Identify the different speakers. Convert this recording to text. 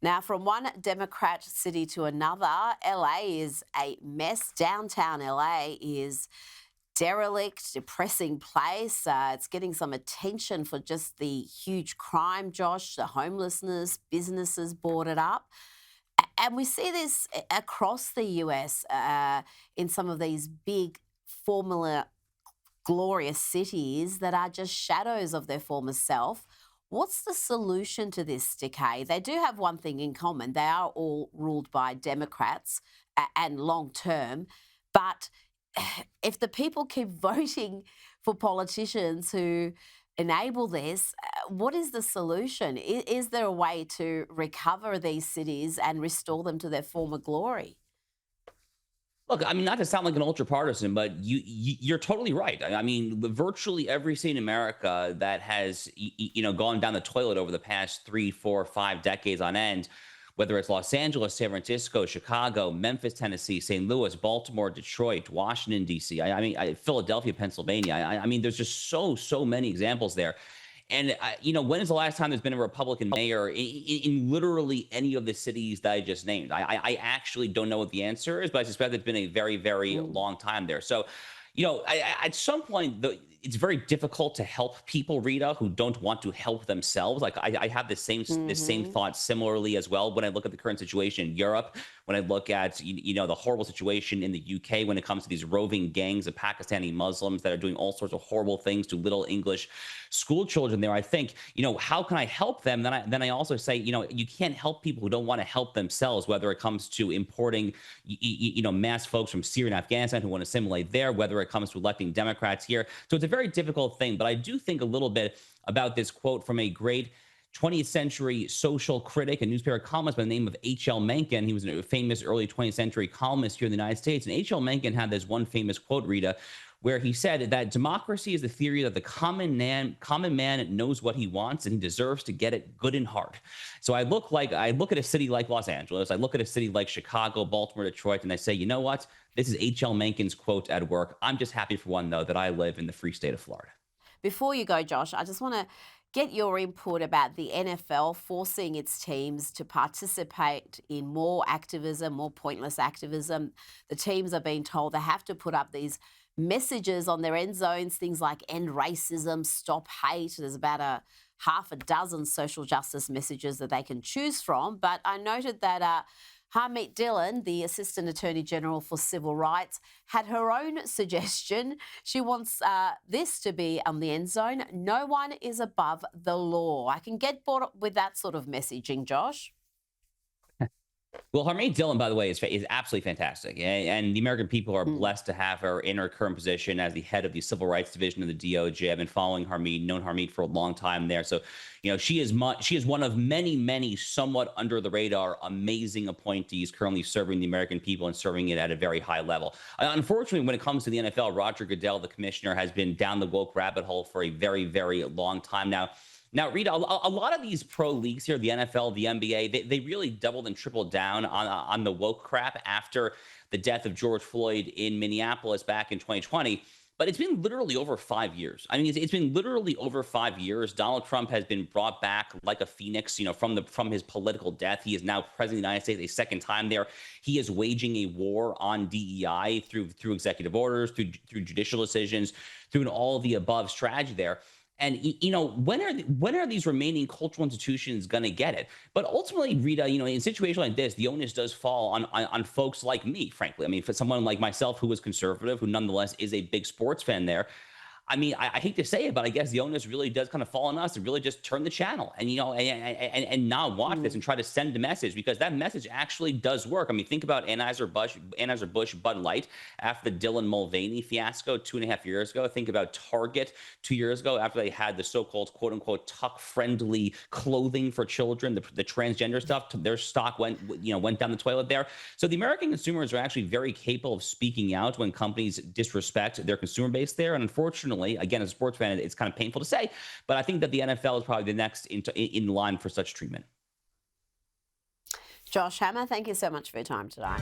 Speaker 1: Now, from one Democrat city to another, LA is a mess. Downtown LA is derelict, depressing place. It's getting some attention for just the huge crime, Josh, the homelessness, businesses boarded up. And we see this across the US in some of these big formula glorious cities that are just shadows of their former self. What's the solution to this decay? They do have one thing in common. They are all ruled by Democrats and long term. But if the people keep voting for politicians who enable this, what is the solution? Is there a way to recover these cities and restore them to their former glory?
Speaker 2: Look, I mean, not to sound like an ultra partisan, but you're totally right. I mean, virtually every state in America that has gone down the toilet over the past 3, 4, 5 decades on end, whether it's Los Angeles, San Francisco, Chicago, Memphis, Tennessee, St. Louis, Baltimore, Detroit, Washington D.C. Philadelphia, Pennsylvania. I mean, there's just so many examples there. And when is the last time there's been a Republican mayor in literally any of the cities that I just named? I actually don't know what the answer is, but I suspect it's been a very
Speaker 1: Mm.
Speaker 2: long time there. So, at some point, it's very difficult to help people, Rita, who don't want to help themselves. Like I have the same
Speaker 1: Hmm.
Speaker 2: thought similarly as well when I look at the current situation in Europe. When I look at the horrible situation in the UK when it comes to these roving gangs of Pakistani Muslims that are doing all sorts of horrible things to little English school children there, I think, how can I help them? Then I also say, you can't help people who don't want to help themselves, whether it comes to importing, mass folks from Syria and Afghanistan who want to assimilate there, whether it comes to electing Democrats here. So it's a very difficult thing. But I do think a little bit about this quote from a great 20th century social critic and newspaper columnist by the name of H.L. Mencken. He was a famous early 20th century columnist here in the United States. And H.L. Mencken had this one famous quote, Rita, where he said that democracy is the theory that the common man knows what he wants and he deserves to get it good and hard. So I look at a city like Los Angeles, I look at a city like Chicago, Baltimore, Detroit, and I say, you know what? This is H.L. Mencken's quote at work. I'm just happy for one, though, that I live in the free state of Florida.
Speaker 1: Before you go, Josh, I just want to get your input about the NFL forcing its teams to participate in more activism, more pointless activism. The teams are being told they have to put up these messages on their end zones, things like end racism, stop hate. There's about a half a dozen social justice messages that they can choose from. But I noted that Harmeet Dillon, the Assistant Attorney General for Civil Rights, had her own suggestion. She wants this to be on the end zone. No one is above the law. I can get bored with that sort of messaging, Josh.
Speaker 2: Well, Harmeet Dillon, by the way, is absolutely fantastic, and the American people are
Speaker 1: Mm.
Speaker 2: blessed to have her in her current position as the head of the Civil Rights Division of the DOJ. I've been following Harmeet, known Harmeet for a long time there, so she is one of many somewhat under the radar, amazing appointees currently serving the American people and serving it at a very high level. Unfortunately, when it comes to the NFL, Roger Goodell, the commissioner, has been down the woke rabbit hole for a very long time now. Now, Rita, a lot of these pro leagues here, the NFL, the NBA, they really doubled and tripled down on the woke crap after the death of George Floyd in Minneapolis back in 2020. But it's been literally over 5 years. I mean, it's been literally over 5 years. Donald Trump has been brought back like a phoenix, from his political death. He is now president of the United States a second time there. He is waging a war on DEI through executive orders, through judicial decisions, through an all of the above strategy there. And when are these remaining cultural institutions going to get it? But ultimately, Rita, in a situation like this, the onus does fall on folks like me. Frankly, I mean, for someone like myself who is conservative, who nonetheless is a big sports fan, there. I mean, I hate to say it, but I guess the onus really does kind of fall on us to really just turn the channel and and not watch this
Speaker 1: Mm.
Speaker 2: and try to send a message, because that message actually does work. I mean, think about Anheuser-Busch Bud Light after the Dylan Mulvaney fiasco 2.5 years ago. Think about Target 2 years ago after they had the so-called quote unquote tuck friendly clothing for children, the transgender stuff. Their stock went down the toilet there. So the American consumers are actually very capable of speaking out when companies disrespect their consumer base there. And unfortunately, again, as a sports fan, it's kind of painful to say, but I think that the NFL is probably the next in line for such treatment.
Speaker 1: Josh Hammer, thank you so much for your time today.